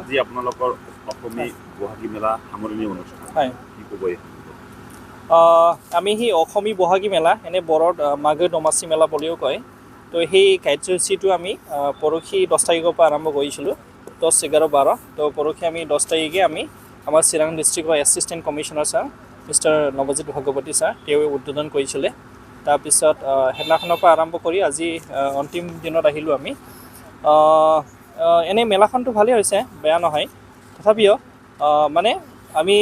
আজি আপোনালোকৰ অসমী বহাগী মেলা সামৰণি অনুষ্ঠান হয় কি ক'ব এই আমি সেই অসমী বহাগী মেলা এনে বড়োত মাঘী দমাচী মেলা বুলিও কয় তো সেই কাৰ্যসূচীটো আমি পৰহি 10 তাৰিখৰ পৰা আৰম্ভ কৰিছিলোঁ 10, 11, 12 তো পৰহি আমি 10 তাৰিখে আমি আমাৰ চিৰাং ডিষ্ট্ৰিক্টৰ assistant commissioner sir mister Nabajit Bhagawati sir তেওঁ উদ্বোধন কৰিছিলে তাৰপিছত সেইদিনাখনৰ পৰা আৰম্ভ কৰি আজি অন্তিম দিনত আহিলোঁ আমি এনেই মেলাখনটো ভালেই হৈছে বেয়া নহয় তথাপিও মানে আমি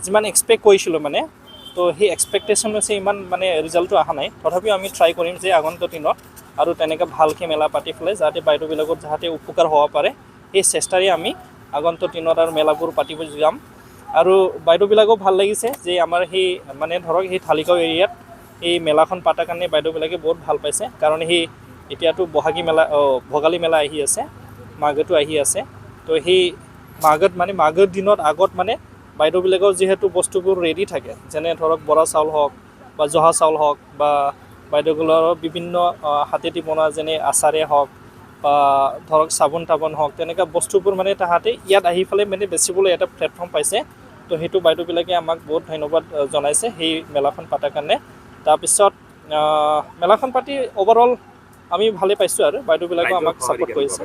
যিমান এক্সপেক্ট কৰিছিলোঁ মানে তো সেই এক্সপেক্টেশ্যন হৈছে ইমান মানে ৰিজাল্টটো অহা নাই তথাপিও আমি ট্ৰাই কৰিম যে আগন্তুক দিনত আৰু তেনেকৈ ভালকৈ মেলা পাতি পেলাই যাতে বাইদেউবিলাকৰ যাতে উপকাৰ হ'ব পাৰে সেই চেষ্টাৰে আমি আগন্তুক দিনত আৰু মেলাবোৰ পাতিব যাম আৰু বাইদেউবিলাকো ভাল লাগিছে যে আমাৰ সেই মানে ধৰক সেই ঢালিগাঁও এৰিয়াত এই মেলাখন পতাৰ কাৰণে বাইদেউবিলাকে বহুত ভাল পাইছে কাৰণ সেই এতিয়াতো বহাগী মেলা ভোগালী মেলা আহি আছে মাঘটো আহি আছে তো সেই মাঘত মানে মাঘৰ দিনত আগত মানে বাইদেউবিলাকৰ যিহেতু বস্তুবোৰ ৰেডি থাকে যেনে ধৰক বৰা চাউল হওক বা জহা চাউল হওক বা বাইদেউবিলাকৰ বিভিন্ন হাতেদি বনোৱা যেনে আচাৰে হওক বা ধৰক চাবোন তাবোন হওক তেনেকুৱা বস্তুবোৰ মানে তাহাঁতে ইয়াত আহি পেলাই মানে বেচিবলৈ এটা প্লেটফৰ্ম পাইছে তো সেইটো বাইদেউবিলাকে আমাক বহুত ধন্যবাদ জনাইছে সেই মেলাখন পতাৰ কাৰণে তাৰপিছত মেলাখন পাতি অভাৰঅল আমি ভালে পাইছোঁ আৰু বাইদেউবিলাকেও আমাক ছাপোৰ্ট কৰিছে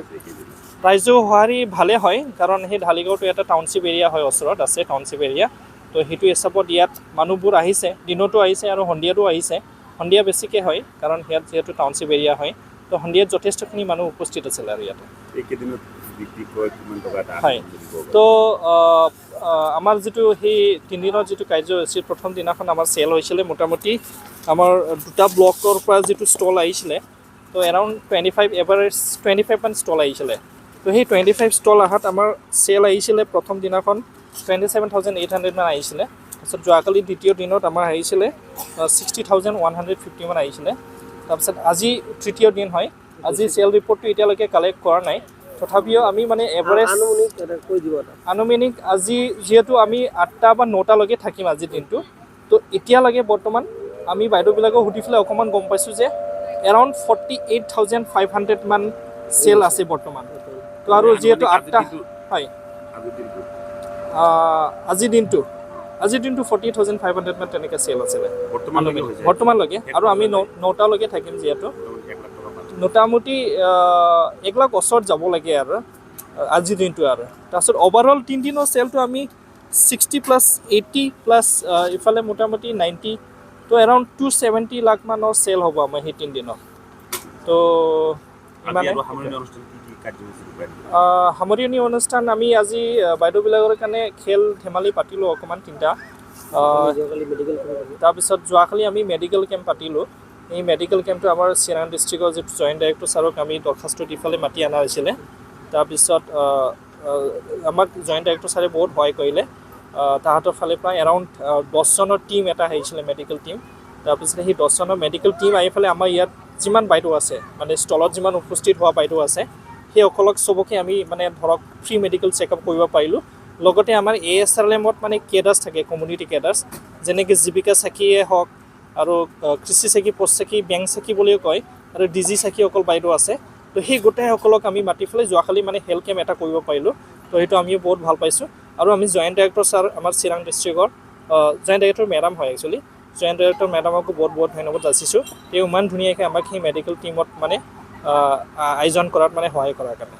ৰাইজৰ সঁহাৰি ভালে হয় কাৰণ সেই ঢালিগাঁওটো এটা টাউনশ্বিপ এৰিয়া হয় ওচৰত আছে টাউনশ্বিপ এৰিয়া তো সেইটো হিচাপত ইয়াত মানুহবোৰ আহিছে দিনতো আহিছে আৰু সন্ধিয়াতো আহিছে সন্ধিয়া বেছিকৈ হয় কাৰণ ইয়াত যিহেতু টাউনশ্বিপ এৰিয়া হয় তো সন্ধিয়াত যথেষ্টখিনি মানুহ উপস্থিত আছিলে আৰু ইয়াতে হয় তো আমাৰ যিটো সেই 3 দিনৰ যিটো কাৰ্যসূচী প্ৰথম দিনাখন আমাৰ চেল হৈছিলে মোটামুটি আমাৰ দুটা ব্লকৰ পৰা যিটো ষ্টল আহিছিলে তো এৰাউণ্ড 25 এভাৰেজ 25মান ষ্টল আহিছিলে তো সেই 25 ষ্টল অহাত আমাৰ চেল আহিছিলে প্ৰথম দিনাখন 27,800 মান আহিছিলে তাৰপিছত যোৱাকালি দ্বিতীয় দিনত আমাৰ আহিছিলে 60,150 মান আহিছিলে তাৰপিছত আজি তৃতীয় দিন হয় আজি চেল ৰিপৰ্টটো এতিয়ালৈকে কালেক্ট কৰা নাই তথাপিও আমি মানে এভাৰেজ আনুমানিক আজি যিহেতু আমি 8টা বা 9টালৈকে থাকিম আজিৰ দিনটো তো এতিয়ালৈকে বৰ্তমান আমি বাইদেউবিলাকক সুধি পেলাই অকণমান গম পাইছোঁ যে এৰাউণ্ড 48,500 মান চেল আছে বৰ্তমান তো আৰু যিহেতু 8টা হয় আজিৰ দিনটো 40,500 মান তেনেকৈ চেল আছিলে বৰ্তমানলৈকে আৰু আমি 9টালৈকে থাকিম যিহেতু মোটামুটি 1 লাখ ওচৰত যাব লাগে আৰু আজিৰ দিনটো আৰু তাৰপিছত অভাৰঅল 3 দিনৰ চেলটো আমি 60+, 80+, ইফালে মোটামুটি 90 তো এৰাউণ্ড 270 লাখ মানৰ চেল হ'ব আমাৰ সেই 3 দিনত তো ইমানে সামৰণি অনুষ্ঠান আমি আজি বাইদেউবিলাকৰ কাৰণে খেল ধেমালি পাতিলোঁ অকণমান 3টা তাৰপিছত যোৱাকালি আমি মেডিকেল কেম্প পাতিলোঁ এই মেডিকেল কেম্পটো আমাৰ চিৰাং ডিষ্ট্ৰিক্টৰ যিটো জইণ্ট ডাইৰেক্টৰ ছাৰক আমি দৰখাস্ত দি পেলাই মাতি অনা হৈছিলে তাৰপিছত আমাক জইণ্ট ডাইৰেক্টৰ ছাৰে বহুত সহায় কৰিলে তাহাঁতৰ ফালৰ পৰা এৰাউণ্ড 10জনৰ টীম এটা আহিছিলে মেডিকেল টীম তাৰপিছত সেই 10জনৰ মেডিকেল টীম আহি পেলাই আমাৰ ইয়াত যিমান বাইদেউ আছে মানে ষ্টলত যিমান উপস্থিত হোৱা বাইদেউ আছে সেইসকলক চবকে আমি মানে ধৰক ফ্ৰী মেডিকেল চেকআপ কৰিব পাৰিলোঁ লগতে আমাৰ ASRLMত মানে কেডাৰ্ছ থাকে কমিউনিটি কেডাৰ্ছ যেনেকৈ জীৱিকা চাখীয়ে হওক আৰু কৃষি চাখী পোষ্ট চাখী বেংক চাখী বুলিও কয় আৰু DG চাখী অকল বাইদেউ আছে তো সেই গোটেইসকলক আমি মাতি পেলাই যোৱাকালি মানে হেল্থ কেম্প এটা কৰিব পাৰিলোঁ তো সেইটো আমিও বহুত ভাল পাইছোঁ আৰু আমি জইণ্ট ডাইৰেক্টৰ ছাৰ আমাৰ চিৰাং ডিষ্ট্ৰিক্টৰ জইণ্ট ডাইৰেক্টৰ মেডাম হয় একচুৱেলি জইণ্ট ডাইৰেক্টৰ মেডামকো বহুত ধন্যবাদ যাচিছোঁ তেওঁ ইমান ধুনীয়াকৈ আমাক সেই মেডিকেল টীমত মানে আয়োজন কৰাত মানে সহায় কৰাৰ কাৰণে